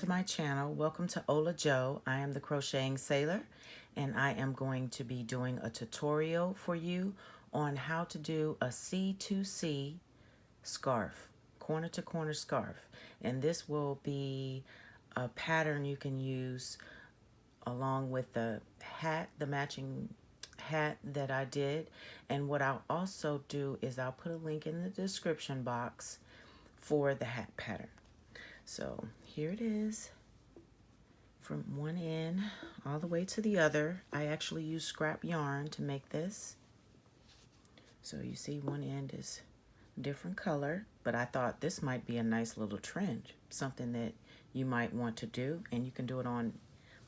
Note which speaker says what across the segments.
Speaker 1: to my channel. Welcome to OlaJoe. I am the Crocheting Sailor, and I am going to be doing a tutorial for you on how to do a C2C scarf, corner to corner scarf. And this will be a pattern you can use along with the hat, the matching hat that I did. And what I'll also do is I'll put a link in the description box for the hat pattern. So here it is from one end all the way to the other. I actually use scrap yarn to make this. So you see one end is different color, but I thought this might be a nice little trend, something that you might want to do, and you can do it on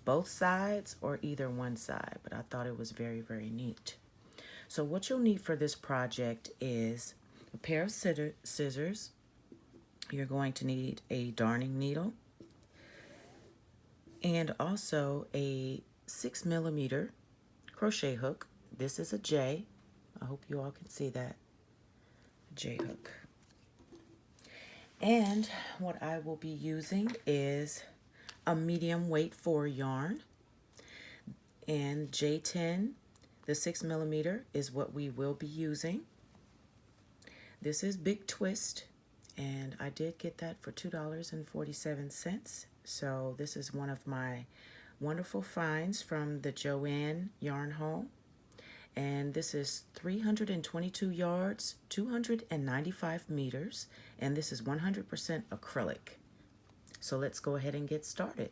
Speaker 1: both sides or either one side, but I thought it was very, very neat. So what you'll need for this project is a pair of scissors. You're going to need a darning needle and also a 6mm crochet hook. This is a J. I hope you all can see that. J hook. And what I will be using is a medium weight 4 yarn, and J10, the 6mm, is what we will be using. This is Big Twist, and I did get that for $2.47. So this is one of my wonderful finds from the Joann Yarn Haul. And this is 322 yards, 295 meters, and this is 100% acrylic. So let's go ahead and get started.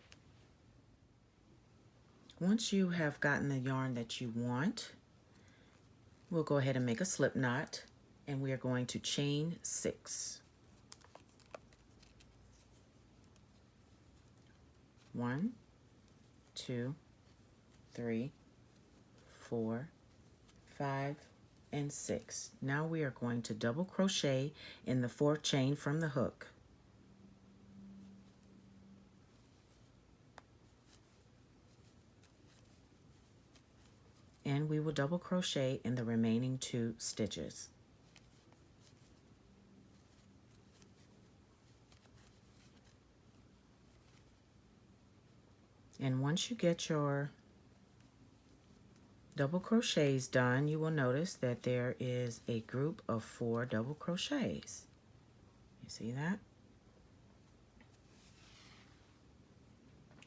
Speaker 1: Once you have gotten the yarn that you want, we'll go ahead and make a slip knot, and we are going to chain 6. 1, 2, 3, 4, 5, and 6. Now we are going to double crochet in the 4th chain from the hook. And we will double crochet in the remaining 2 stitches. And once you get your double crochets done, you will notice that there is a group of 4 double crochets. You see that?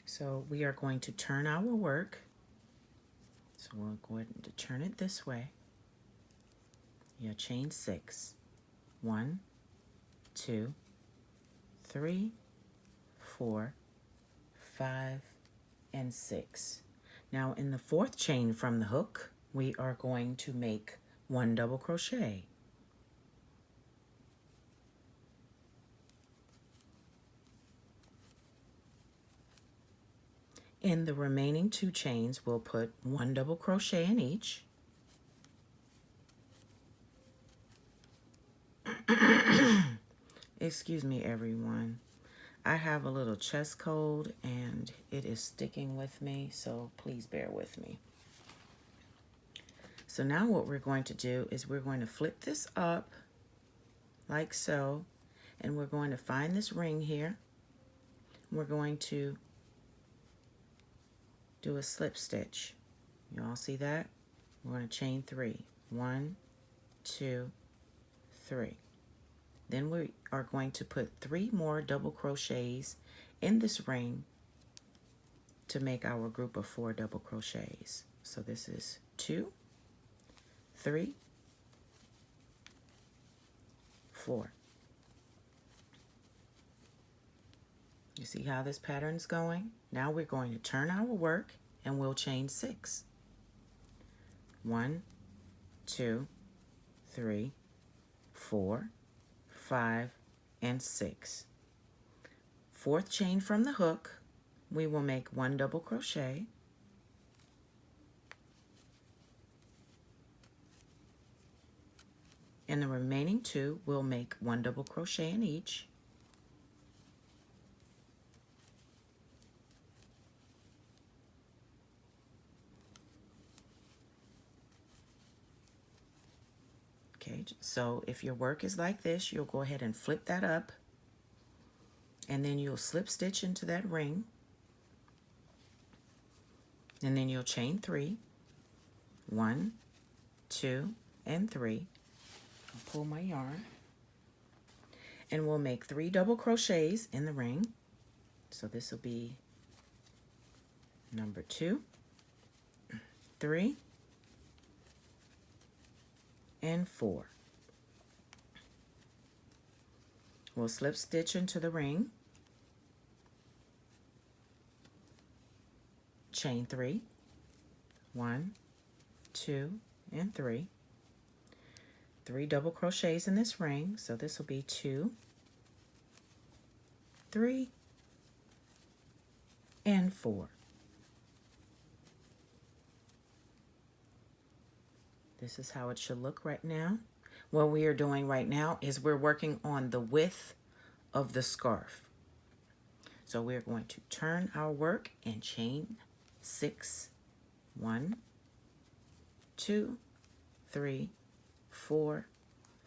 Speaker 1: So we are going to turn our work. So we'll go ahead and turn it this way. You'll chain 6. 1, 2, 3, 4, 5, and 6. Now in the 4th chain from the hook, we are going to make 1 double crochet. In the remaining 2 chains, we'll put 1 double crochet in each. Excuse me, everyone. I have a little chest cold and it is sticking with me, so please bear with me. So now what we're going to do is we're going to flip this up like so, and we're going to find this ring here. We're going to do a slip stitch. You all see that? We're going to chain 3. 1, 2, 3. Then we are going to put 3 more double crochets in this ring to make our group of 4 double crochets. So this is 2, 3, 4. You see how this pattern's going? Now we're going to turn our work and we'll chain 6. 1, 2, 3, 4, 5, and 6. 4th chain from the hook, we will make 1 double crochet. In the remaining 2, we'll make 1 double crochet in each. Okay, so if your work is like this, you'll go ahead and flip that up and then you'll slip stitch into that ring, and then you'll chain 3, 1, 2, and 3. I'll pull my yarn, and we'll make 3 double crochets in the ring. So this will be number 2, 3, and 4. We'll slip stitch into the ring, chain 3, 1, 2, and 3. 3 double crochets in this ring, so this will be 2, 3, and 4. This is how it should look right now. What we are doing right now is we're working on the width of the scarf. So we're going to turn our work and chain 6, 1, 2, 3, 4,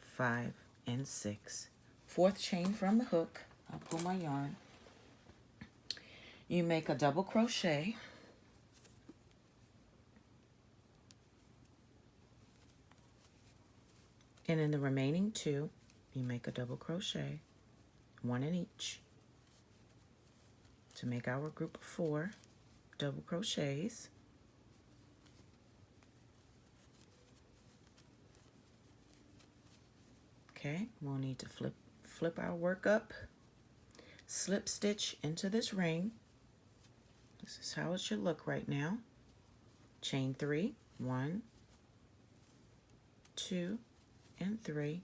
Speaker 1: 5, and 6. 4th chain from the hook. I'll pull my yarn. You make a double crochet, and in the remaining 2, you make a double crochet, 1 in each, to make our group of 4 double crochets. Okay, we'll need to flip our work up, slip stitch into this ring. This is how it should look right now. Chain 3, 1, 2, and 3.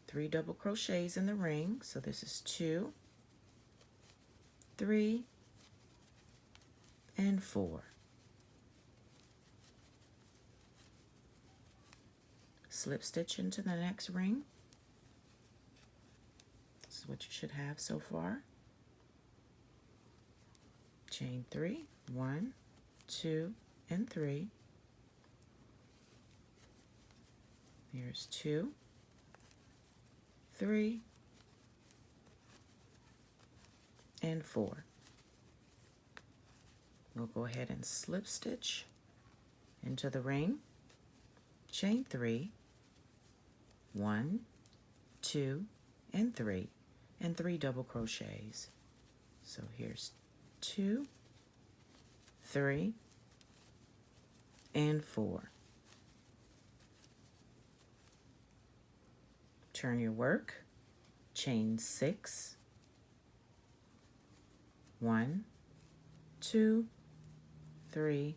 Speaker 1: 3 double crochets in the ring. So this is 2, 3, and 4. Slip stitch into the next ring. This is what you should have so far. Chain 3, 1, 2, and 3. Here's 2, 3, and 4. We'll go ahead and slip stitch into the ring, chain 3, 1, 2, and 3, and 3 double crochets. So here's 2, 3, and 4. Turn your work, chain 6, 1, 2, 3,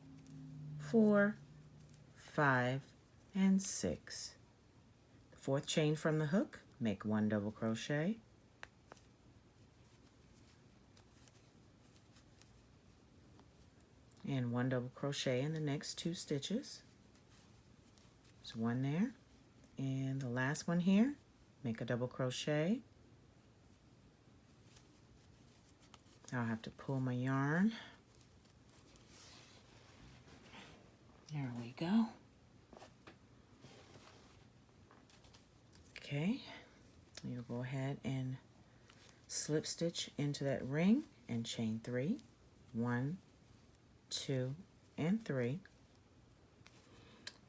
Speaker 1: 4, 5, and 6. The 4th chain from the hook, make 1 double crochet, and 1 double crochet in the next 2 stitches. There's 1 there, and the last one here, make a double crochet. I'll have to pull my yarn. There we go. Okay, you'll go ahead and slip stitch into that ring and chain 3, 1, 2, and 3.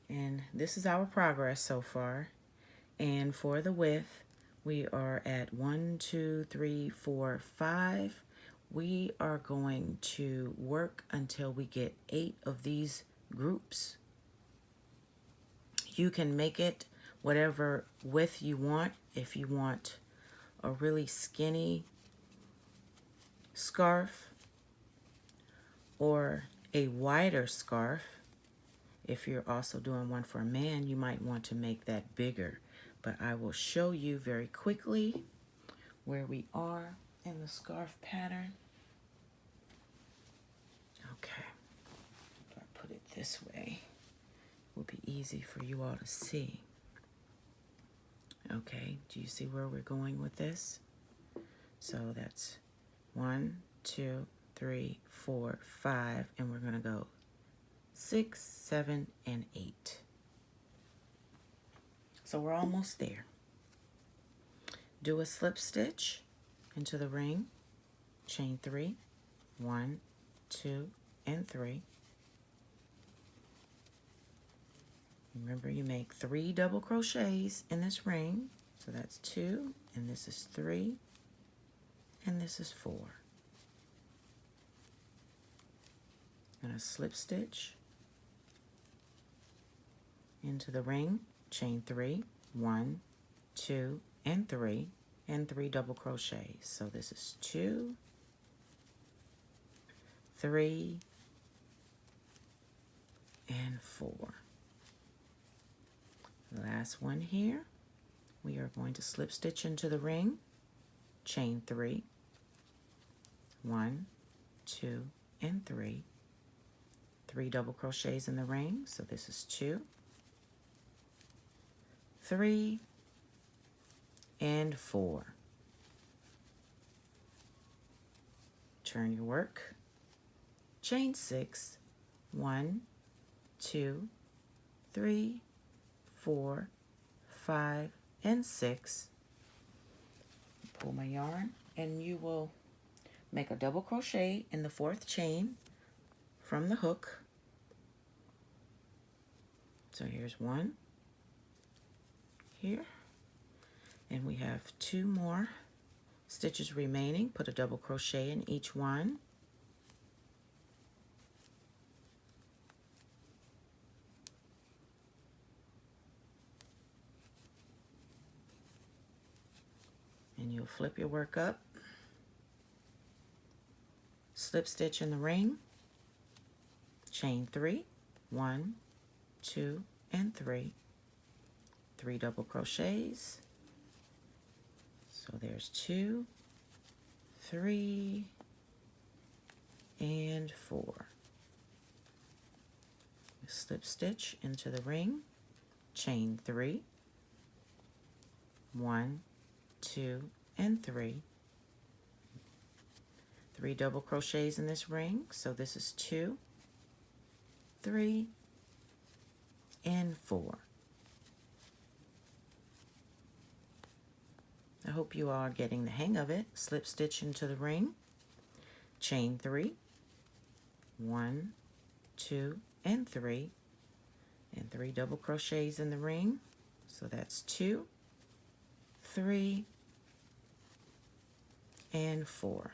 Speaker 1: And this is our progress so far. And for the width, we are at 1, 2, 3, 4, 5. We are going to work until we get 8 of these groups. You can make it whatever width you want. If you want a really skinny scarf or a wider scarf, if you're also doing one for a man, you might want to make that bigger. But I will show you very quickly where we are in the scarf pattern. Okay, if I put it this way, it will be easy for you all to see. Okay, do you see where we're going with this? So that's 1, 2, 3, 4, 5, and we're gonna go 6, 7, and 8. So we're almost there. Do a slip stitch into the ring, chain 3, 1, 2, and 3. Remember, you make 3 double crochets in this ring. So that's 2, and this is 3, and this is 4. I'm going to slip stitch into the ring, chain 3, 1, 2, and 3, and 3 double crochets. So this is 2, 3, and 4. Last one here. We are going to slip stitch into the ring, chain 3, 1, 2, and 3. 3 double crochets in the ring, so this is 2, 3, and 4. Turn your work, chain 6, 1, 2, 3, 4, 5, and 6. Pull my yarn, and you will make a double crochet in the 4th chain from the hook. So here's 1 here, and we have 2 more stitches remaining. Put a double crochet in each one. And you'll flip your work up, slip stitch in the ring, chain 3, 1, 2, and 3. 3 double crochets. So there's 2, 3, and 4. Slip stitch into the ring, chain 3, 1, 2, and 3. 3 double crochets in this ring, so this is 2, 3, and 4. I hope you all are getting the hang of it. Slip stitch into the ring, chain 3, 1, 2, and 3, and 3 double crochets in the ring, so that's 2, 3, and 4.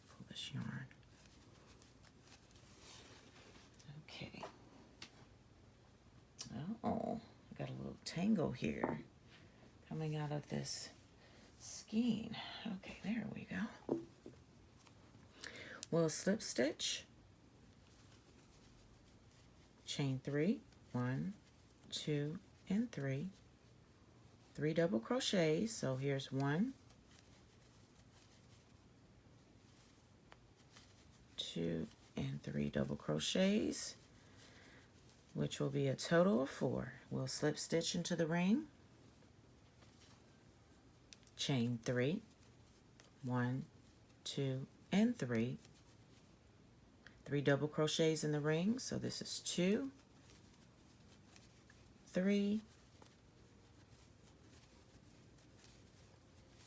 Speaker 1: Pull this yarn. Okay. Oh, I got a little tangle here coming out of this skein. Okay, there we go. We'll slip stitch, chain 3, 1, 2, and 3. 3 double crochets, so here's 1, 2, and 3 double crochets, which will be a total of 4. We'll slip stitch into the ring, chain 3, 1, 2, and 3. 3 double crochets in the ring, so this is 2, 3,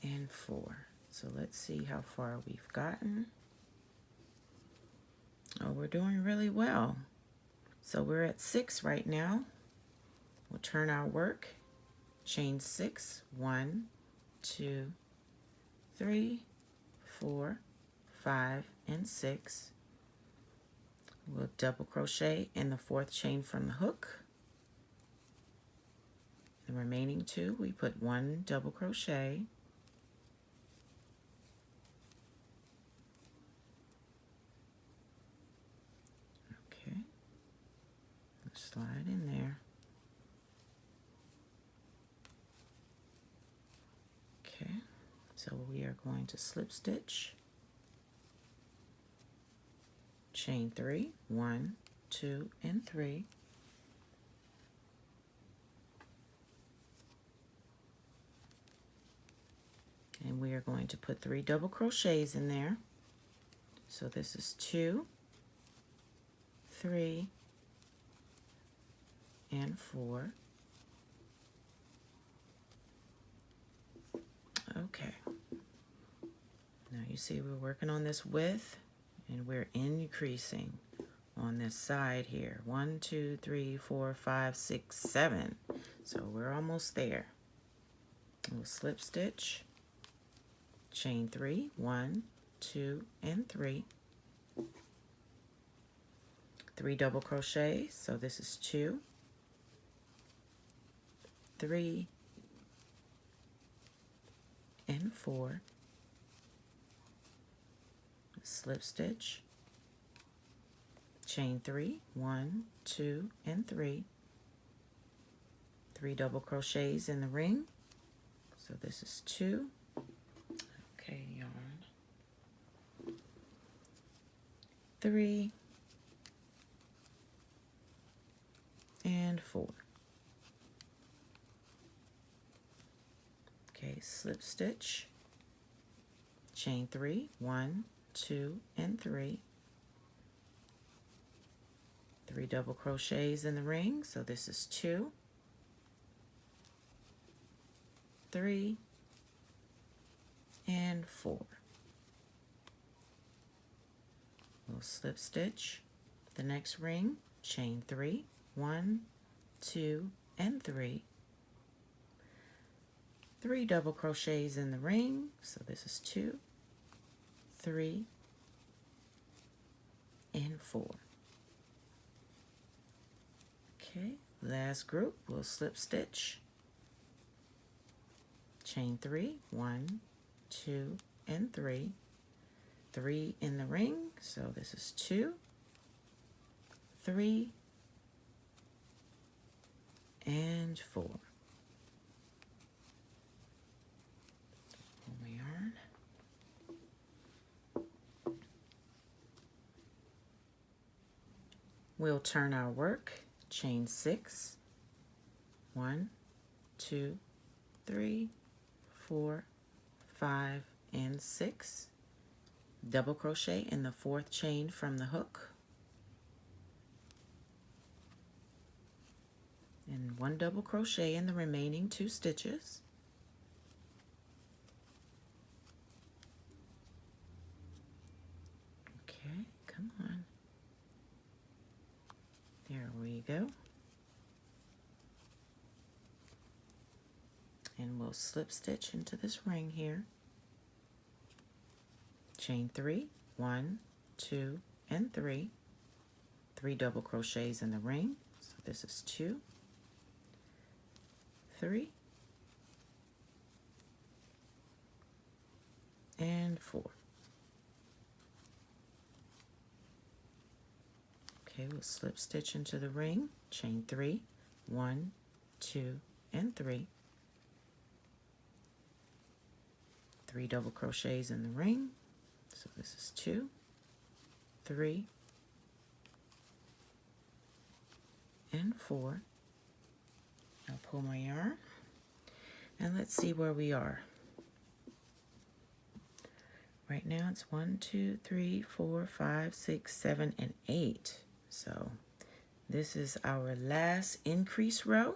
Speaker 1: and 4. So let's see how far we've gotten. Oh, we're doing really well. So we're at 6 right now. We'll turn our work, chain 6, 1, 2, 3, 4, 5, and 6. We'll double crochet in the 4th chain from the hook. The remaining 2, we put 1 double crochet. Okay, let's slide in there. Okay, so we are going to slip stitch, chain 3, 1, 2, and 3. And we are going to put 3 double crochets in there. So this is 2, 3, and 4. Okay. Now you see we're working on this width and we're increasing on this side here. 1, 2, 3, 4, 5, 6, 7. So we're almost there. We'll slip stitch, chain 3, 1, 2, and 3. 3 double crochets, so this is 2, 3, and 4. Slip stitch, chain 3, 1, 2, and 3. 3 double crochets in the ring, so this is 2. Okay, yarn. 3 and 4. Okay, slip stitch, chain 3, 1, 2, and 3. 3 double crochets in the ring, so this is 2, 3, and 4. We'll slip stitch the next ring, chain 3, 1, 2, and 3. 3 double crochets in the ring, so this is 2, 3, and 4. Okay, last group, we'll slip stitch, chain 3, 1, 2, and 3. 3 in the ring, so this is 2, 3, and 4. Pull my yarn. We'll turn our work, chain 6, 1, 2, 3, 4, 5, and 6. Double crochet in the 4th chain from the hook, and 1 double crochet in the remaining 2 stitches. Okay, come on. There we go. And we'll slip stitch into this ring here. Chain 3, 1, 2, and 3. 3 double crochets in the ring, so this is 2, 3, and 4. Okay, we'll slip stitch into the ring, chain 3, 1, 2, and 3. 3 double crochets in the ring, so this is 2, 3, and 4. I'll pull my yarn and let's see where we are. Right now it's 1, 2, 3, 4, 5, 6, 7, and 8. So this is our last increase row.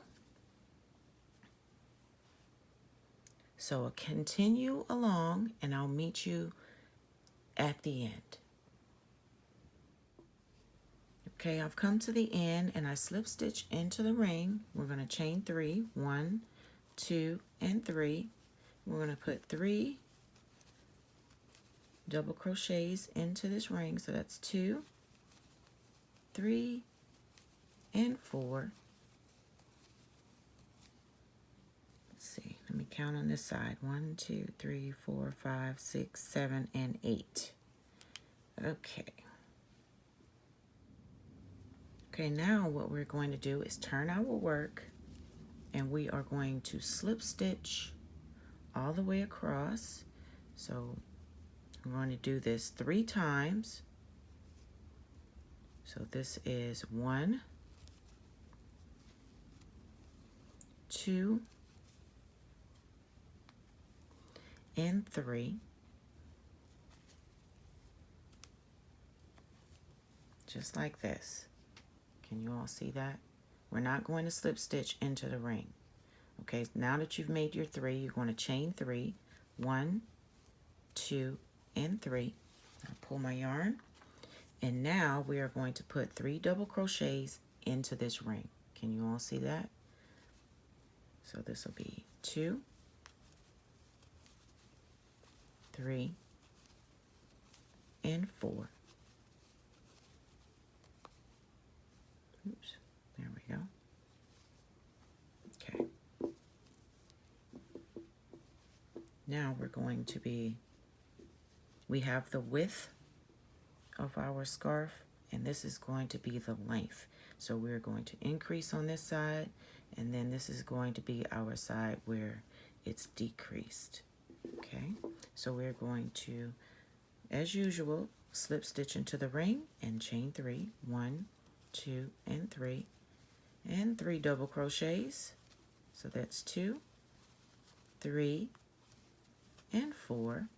Speaker 1: So continue along and I'll meet you at the end. Okay, I've come to the end and I slip stitch into the ring. We're going to chain 3, 1, 2, and 3. We're going to put 3 double crochets into this ring, so that's 2, 3, and 4. Let's see, let me count on this side. 1, 2, 3, 4, 5, 6, 7, and 8. Okay. Okay, now what we're going to do is turn our work and we are going to slip stitch all the way across. So I'm going to do this 3 times. So this is 1, 2, and 3. Just like this. Can you all see that? We're not going to slip stitch into the ring. Okay, now that you've made your 3, you're going to chain 3, 1, 2, and 3. I'll pull my yarn, and now we are going to put 3 double crochets into this ring. Can you all see that? So this will be 2, 3, and 4. Oops, there we go. Okay. Now we're going to be, we have the width of our scarf, and this is going to be the length. So we're going to increase on this side, and then this is going to be our side where it's decreased. Okay, so we're going to, as usual, slip stitch into the ring and chain 3. 1, 2, and 3, and 3 double crochets. So that's 2, 3, and 4.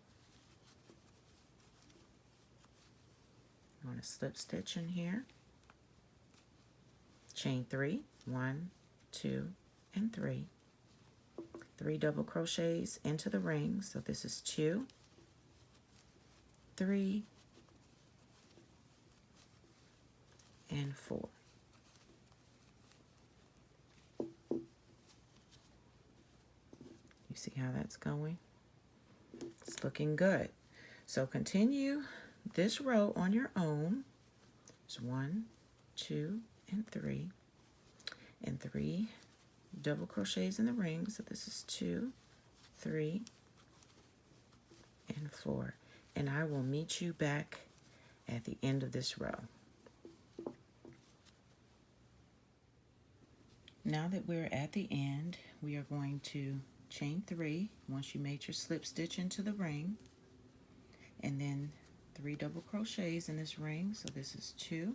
Speaker 1: I'm going to slip stitch in here, chain 3, 1, 2, and 3. 3 double crochets into the ring. So this is 2, 3, and 4. You see how that's going? It's looking good. So continue this row on your own. It's 1, 2, and 3, and 3 double crochets in the ring. So this is 2, 3, and 4. And I will meet you back at the end of this row. Now that we're at the end, we are going to chain 3 once you made your slip stitch into the ring, and then 3 double crochets in this ring. So this is 2,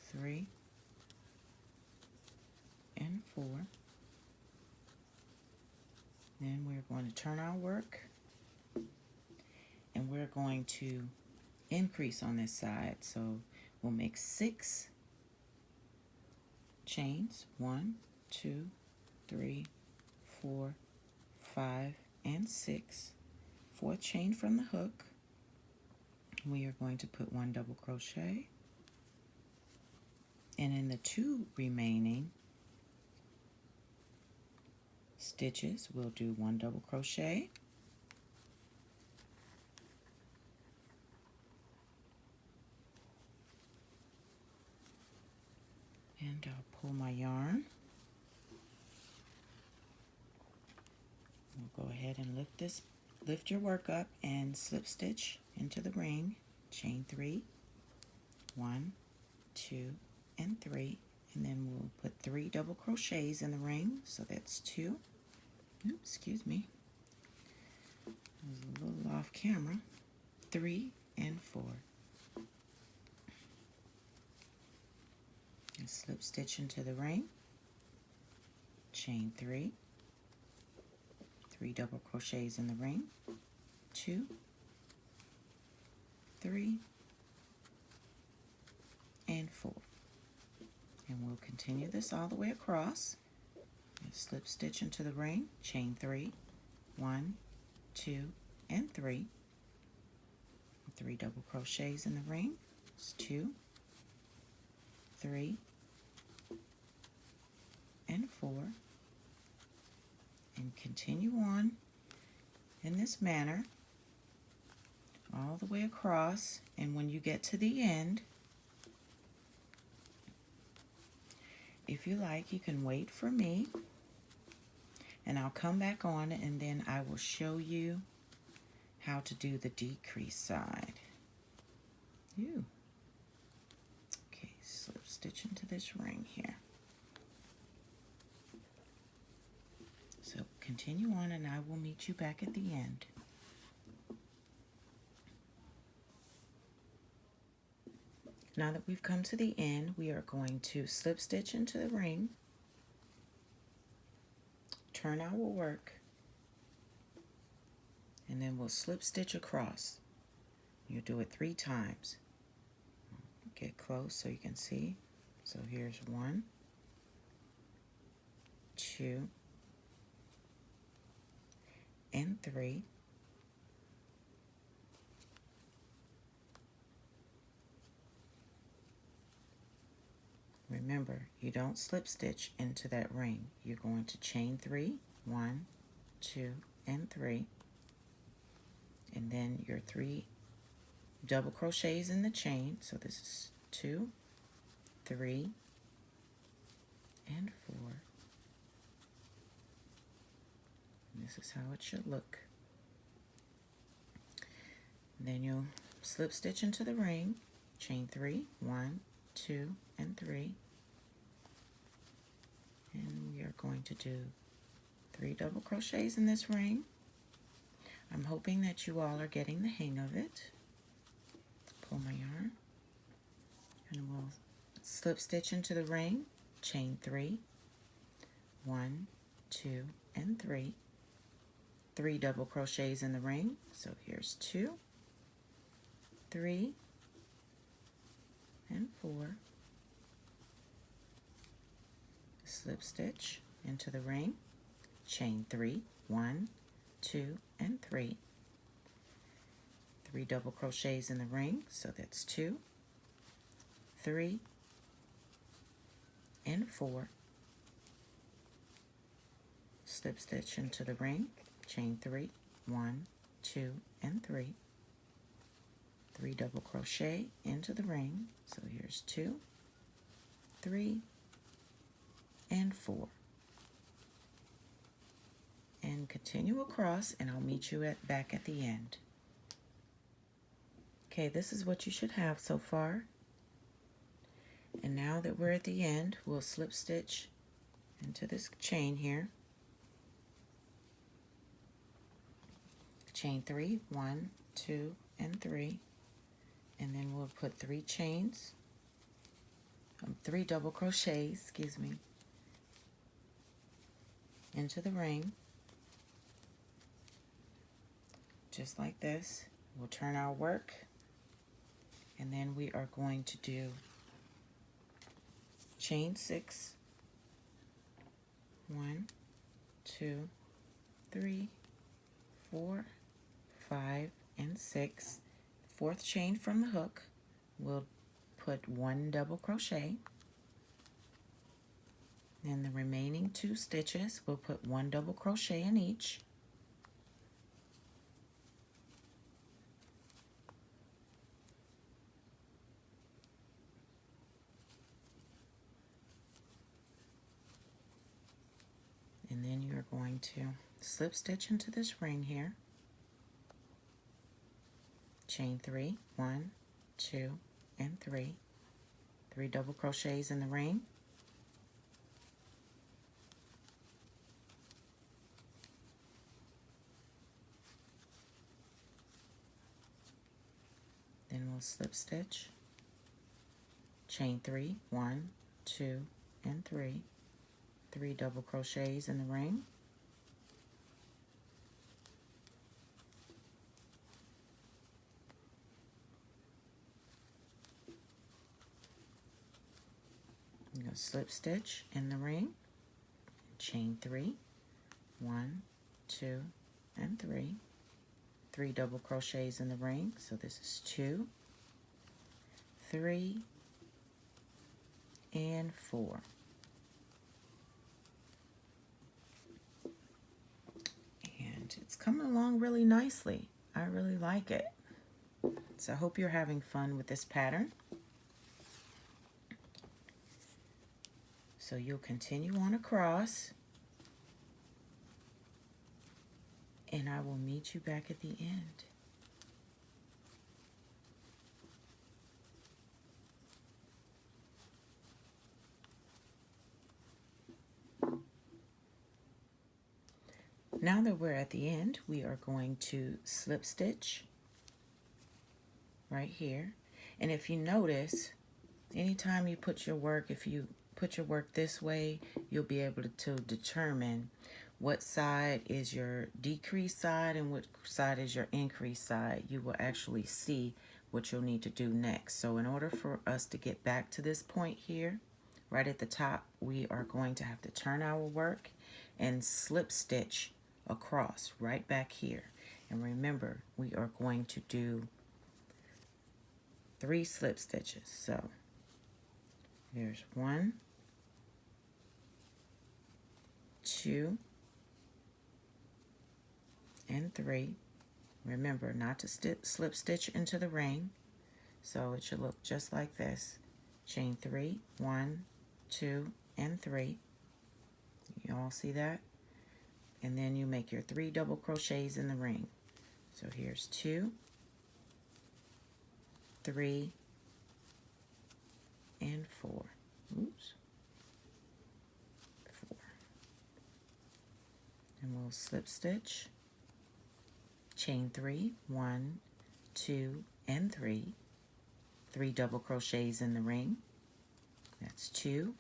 Speaker 1: 3, and 4. Then we're going to turn our work, and we're going to increase on this side. So we'll make 6 chains, 1, 2, 3, 4, 5, and 6. 4th chain from the hook. We are going to put 1 double crochet, and in the 2 remaining stitches we'll do 1 double crochet, and I'll pull my yarn. We'll go ahead and lift your work up and slip stitch into the ring, chain 3, 1, 2, and 3, and then we'll put 3 double crochets in the ring. So that's 2. Oops, excuse me. I was a little off camera. 3 and 4. And slip stitch into the ring, chain 3, 3 double crochets in the ring, 2, 3, and 4. And we'll continue this all the way across. And slip stitch into the ring, chain 3, 1, 2, and 3. 3 double crochets in the ring. It's 2, 3, and 4. And continue on in this manner all the way across, and when you get to the end, if you like, you can wait for me and I'll come back on, and then I will show you how to do the decrease side. Okay, slip stitch into this ring here. So continue on and I will meet you back at the end. Now that we've come to the end, we are going to slip stitch into the ring, turn our work, and then we'll slip stitch across. You'll do it 3 times. Get close so you can see. So here's 1, 2, and 3. Remember, you don't slip stitch into that ring. You're going to chain 3, 1, 2, and 3, and then your 3 double crochets in the chain. So this is 2, 3, and 4. And this is how it should look. And then you'll slip stitch into the ring, chain 3, 1, 2, and 3. And we are going to do 3 double crochets in this ring. I'm hoping that you all are getting the hang of it. Pull my yarn, and we'll slip stitch into the ring, chain 3, 1, 2, and 3. 3 double crochets in the ring. So here's 2, 3, and 4. Slip stitch into the ring, chain 3, 1, 2, and 3. 3 double crochets in the ring, so that's 2, 3, and 4. Slip stitch into the ring, chain 3, 1, 2, and 3. 3 double crochet into the ring, so here's 2, 3, and 4. And continue across, and I'll meet you back at the end. Okay, this is what you should have so far. And now that we're at the end, we'll slip stitch into this chain here. Chain 3, 1, 2, and 3. And then we'll put 3 chains, 3 double crochets, excuse me, into the ring. Just like this. We'll turn our work, and then we are going to do chain 6, 1, 2, 3, 4, 5, and 6. 4th chain from the hook, we'll put 1 double crochet. Then the remaining 2 stitches, we'll put 1 double crochet in each. And then you're going to slip stitch into this ring here. Chain 3, 1, 2, and 3. 3 double crochets in the ring. Then we'll slip stitch, chain 3, 1, 2, and 3. 3 double crochets in the ring. You're going to slip stitch in the ring, chain 3, 1, 2, and 3. 3 double crochets in the ring, so this is 2, 3, and 4. And it's coming along really nicely. I really like it. So I hope you're having fun with this pattern. So you'll continue on across, and I will meet you back at the end. Now that we're at the end, we are going to slip stitch right here. And if you notice, anytime you put your work, if you put your work this way, you'll be able to determine what side is your decrease side and what side is your increase side. You will actually see what you'll need to do next. So in order for us to get back to this point here, right at the top, we are going to have to turn our work and slip stitch across right back here. And remember, we are going to do 3 slip stitches. So there's 1, 2, and 3. Remember not to slip stitch into the ring, so it should look just like this. Chain 3, 1, 2, and 3. You all see that? And then you make your 3 double crochets in the ring. So here's 2, 3, and 4. Oops. 4. And we'll slip stitch, chain 3, 1, 2, and 3. 3 double crochets in the ring. That's 2,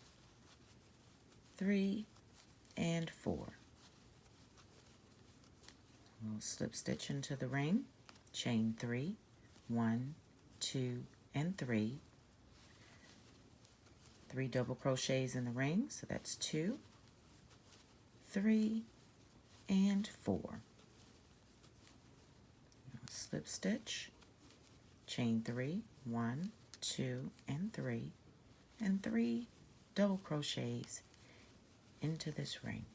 Speaker 1: 3, and 4. We'll slip stitch into the ring, chain 3, 1, 2, and 3. 3 double crochets in the ring, so that's 2, 3, and 4. Slip stitch, chain 3, 1, 2, and 3, and 3 double crochets into this ring.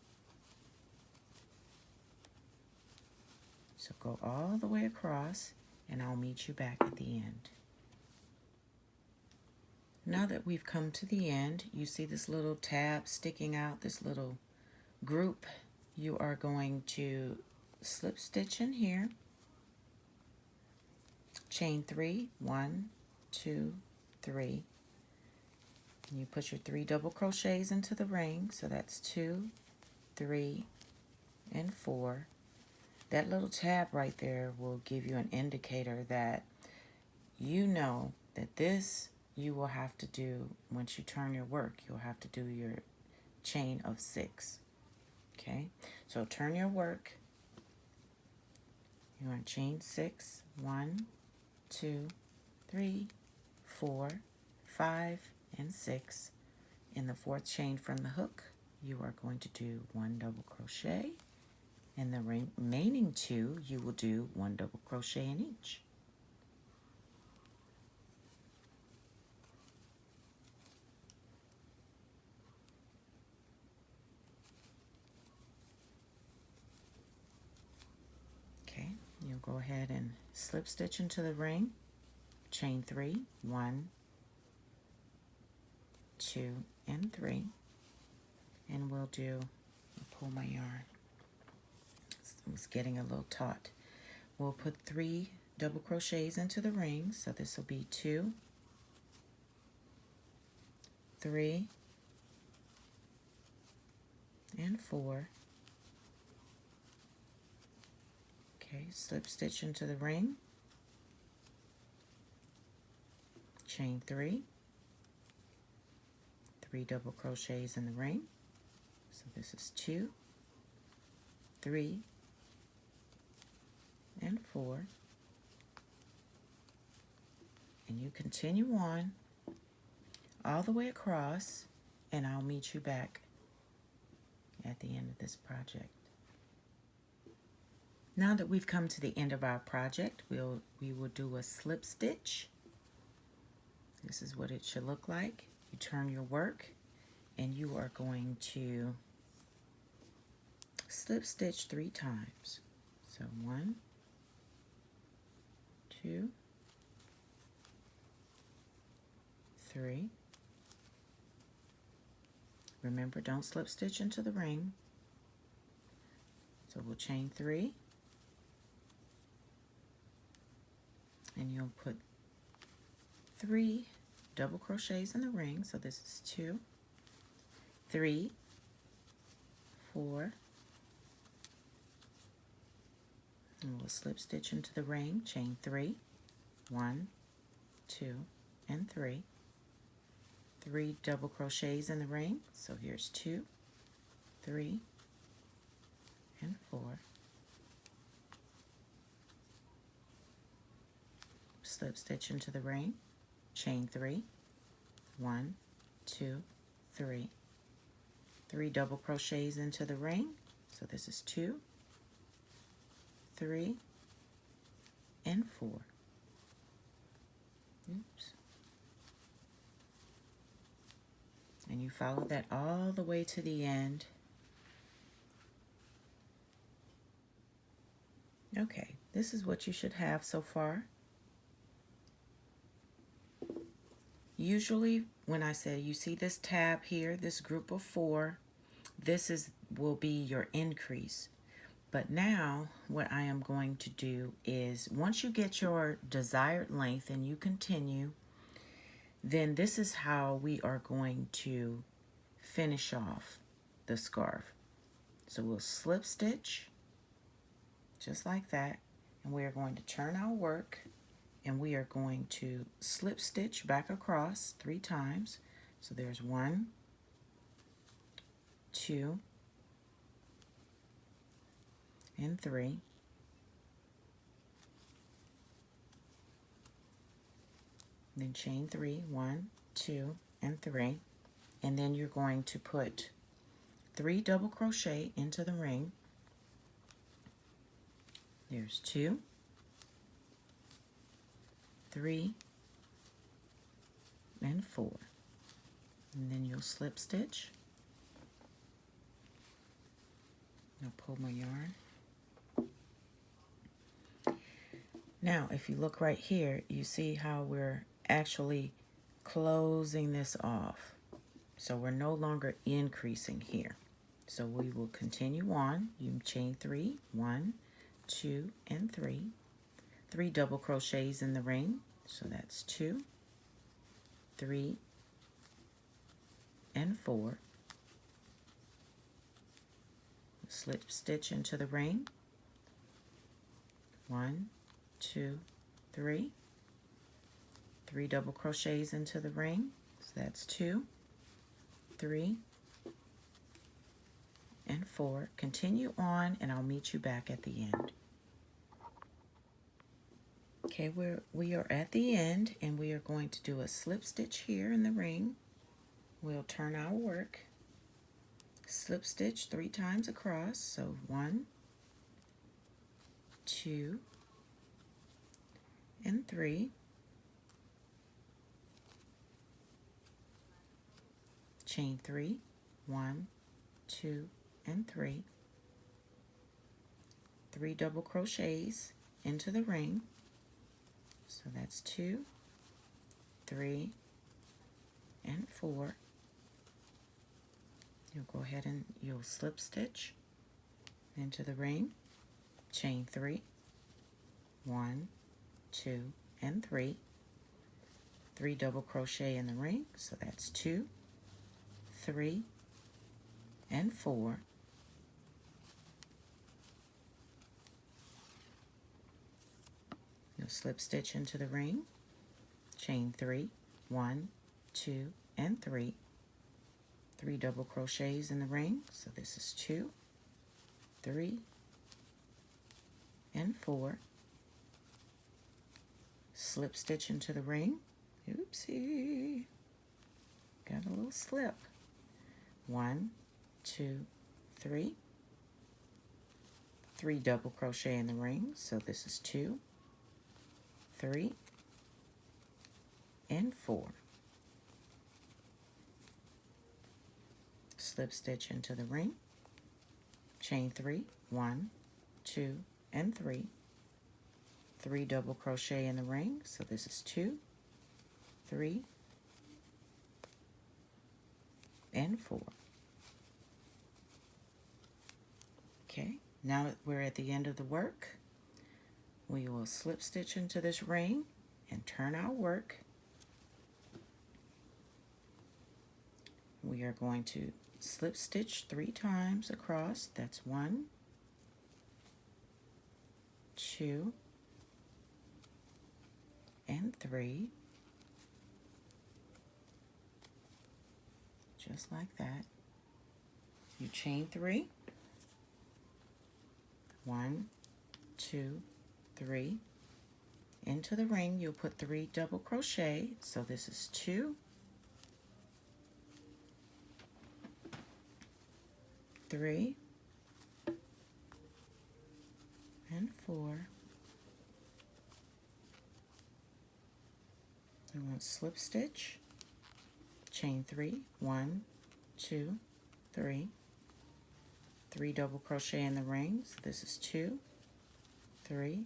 Speaker 1: So go all the way across, and I'll meet you back at the end. Now that we've come to the end, you see this little tab sticking out, this little group. You are going to slip stitch in here, chain 3, 1, 2, 3. And you put your 3 double crochets into the ring, so that's 2, 3, and 4. That little tab right there will give you an indicator that you know that this you will have to do once you turn your work. You'll have to do your chain of 6. Okay, so turn your work. You're on chain 6, 1, 2, 3, 4, 5, and 6. In the 4th chain from the hook, you are going to do 1 double crochet. In the remaining 2, you will do 1 double crochet in each. Okay, you'll go ahead and slip stitch into the ring, chain 3, 1, 2, and 3, and we'll do, pull my yarn. It was getting a little taut. We'll put 3 double crochets into the ring, so this will be 2, 3, and 4. Okay, slip stitch into the ring, chain 3, 3 double crochets in the ring, so this is 2, 3, and 4, and you continue on all the way across, and I'll meet you back at the end of this project. Now that we've come to the end of our project, we will do a slip stitch. This is what it should look like. You turn your work, and you are going to slip stitch 3 times. So 1, 2, 3. Remember, don't slip stitch into the ring. So we'll chain 3, and you'll put 3 double crochets in the ring. So this is 2, 3, 4, and we'll slip stitch into the ring, chain 3, 1, 2, and 3. 3 double crochets in the ring, so here's 2, 3, and 4. Slip stitch into the ring, chain 3, 1, 2, 3. 3 double crochets into the ring, so this is 2, 3, and 4. Oops. And you follow that all the way to the end. Okay, this is what you should have so far. Usually when I say you see this tab here, this group of 4, this will be your increase. But now what I am going to do is once you get your desired length and you continue, then this is how we are going to finish off the scarf. So we'll slip stitch just like that, and we are going to turn our work, and we are going to slip stitch back across 3 times. So there's 1, 2, and 3. Then chain 3, 1, 2, and 3. And then you're going to put 3 double crochet into the ring. There's 2, 3, and 4. And then you'll slip stitch. I'll pull my yarn. Now, if you look right here, you see how we're actually closing this off. So we're no longer increasing here. So we will continue on. You chain 3, 1, 2, and 3. 3 double crochets in the ring. So that's 2, 3, and 4. Slip stitch into the ring. 1, 2, 3. 3 double crochets into the ring. So that's 2, 3, and 4. Continue on, and I'll meet you back at the end. Okay, we are at the end, and we are going to do a slip stitch here in the ring. We'll turn our work, slip stitch 3 times across. So 1, 2, and 3. Chain 3, 1, 2, and 3. 3 double crochets into the ring. So that's 2, 3, and 4. You'll go ahead and you'll slip stitch into the ring, chain 3, 1, 2, and 3. 3 double crochet in the ring, so that's 2, 3, and 4. You'll slip stitch into the ring, chain 3, 1, 2, and 3. 3 double crochets in the ring, so this is 2, 3, and 4. Slip stitch into the ring. Oopsie, got a little slip. 1, 2, 3. 3 double crochet in the ring, so this is 2, 3, and 4. Slip stitch into the ring, chain 3, 1, 2, and 3. 3 double crochet in the ring, so this is 2, 3, and 4. Okay, now that we're at the end of the work, we will slip stitch into this ring and turn our work. We are going to slip stitch 3 times across. That's 1, 2, and 3. Just like that. You chain 3. 1, 2, 3. Into the ring, you'll put 3 double crochet. So this is 2, 3, and 4. I'm going to slip stitch, chain 3, 1, 2, 3, 3 double crochet in the ring. So this is 2, 3,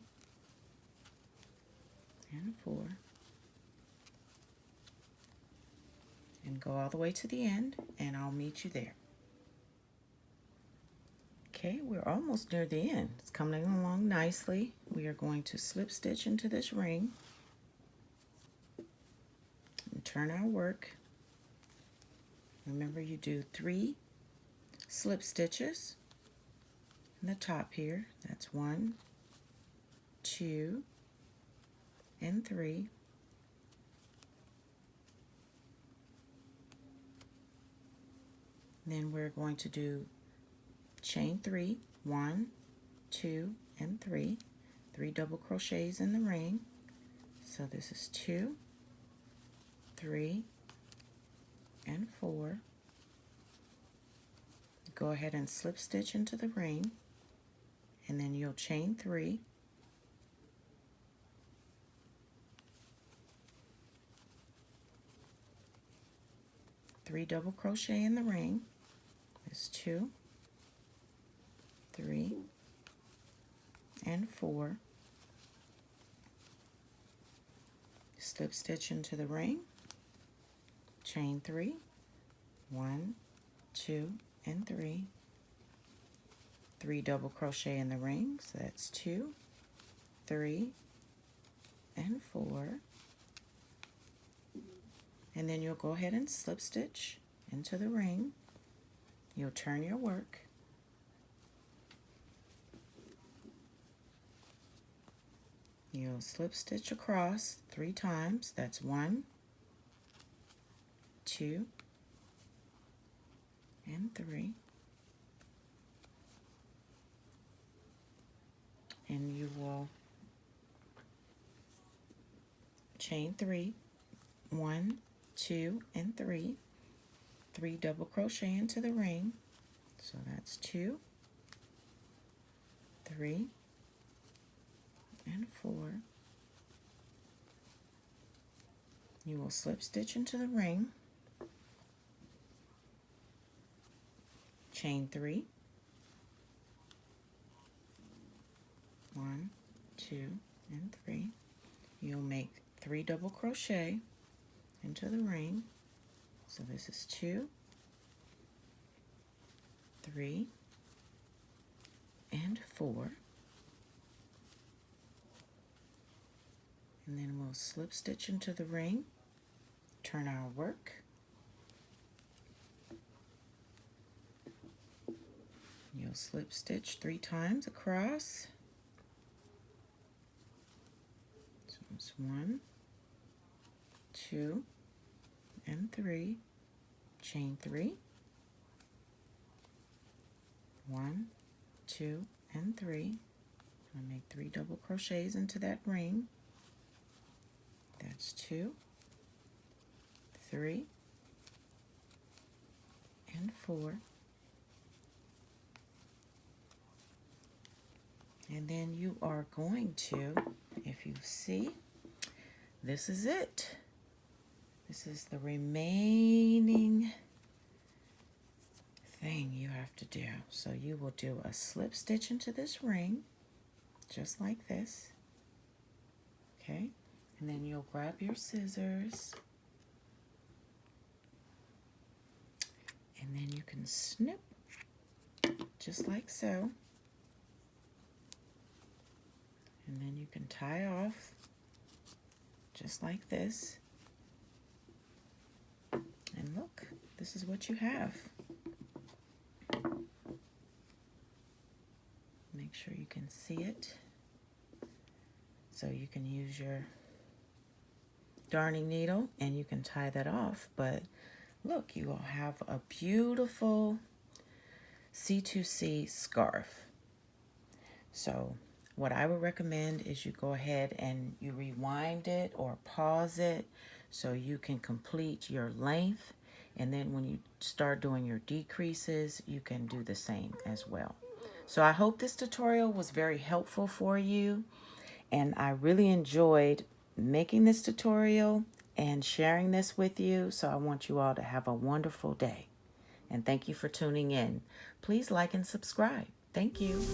Speaker 1: and 4. And go all the way to the end, and I'll meet you there. Okay, we're almost near the end. It's coming along nicely. We are going to slip stitch into this ring and turn our work. Remember, you do 3 slip stitches in the top here. That's 1, 2, and 3. Then we're going to do chain 3, 1, 2, and 3. 3 double crochets in the ring. So this is 2, 3, and 4. Go ahead and slip stitch into the ring, and then you'll chain 3. Three double crochet in the ring. There's 2, 3, and 4. Slip stitch into the ring, chain 3, 1, 2, and 3. 3 double crochet in the ring, so that's 2, 3, and 4. And then you'll go ahead and slip stitch into the ring. You'll turn your work. You'll slip stitch across 3 times. That's 1, 2, and 3. And you will chain 3, 1, 2, and 3. 3 double crochet into the ring. So that's 2, 3, and 4. You will slip stitch into the ring, chain 3, 1, 2, and 3. You'll make 3 double crochet into the ring. So this is 2, 3, and 4. And then we'll slip stitch into the ring, turn our work. You'll slip stitch 3 times across. So it's 1, 2, and 3, chain 3, 1, 2, and 3. I'll make 3 double crochets into that ring. That's 2, 3, and 4. And then you are going to, if you see, this is it. This is the remaining thing you have to do. So you will do a slip stitch into this ring, just like this. Okay? And then you'll grab your scissors. And then you can snip, just like so. And then you can tie off, just like this. And look, this is what you have. Make sure you can see it. So you can use your darning needle and you can tie that off. But look, you will have a beautiful C2C scarf. So what I would recommend is you go ahead and you rewind it or pause it so you can complete your length, and then when you start doing your decreases, you can do the same as well. So I hope this tutorial was very helpful for you, and I really enjoyed making this tutorial and sharing this with you. So I want you all to have a wonderful day, and thank you for tuning in. Please like and subscribe. Thank you.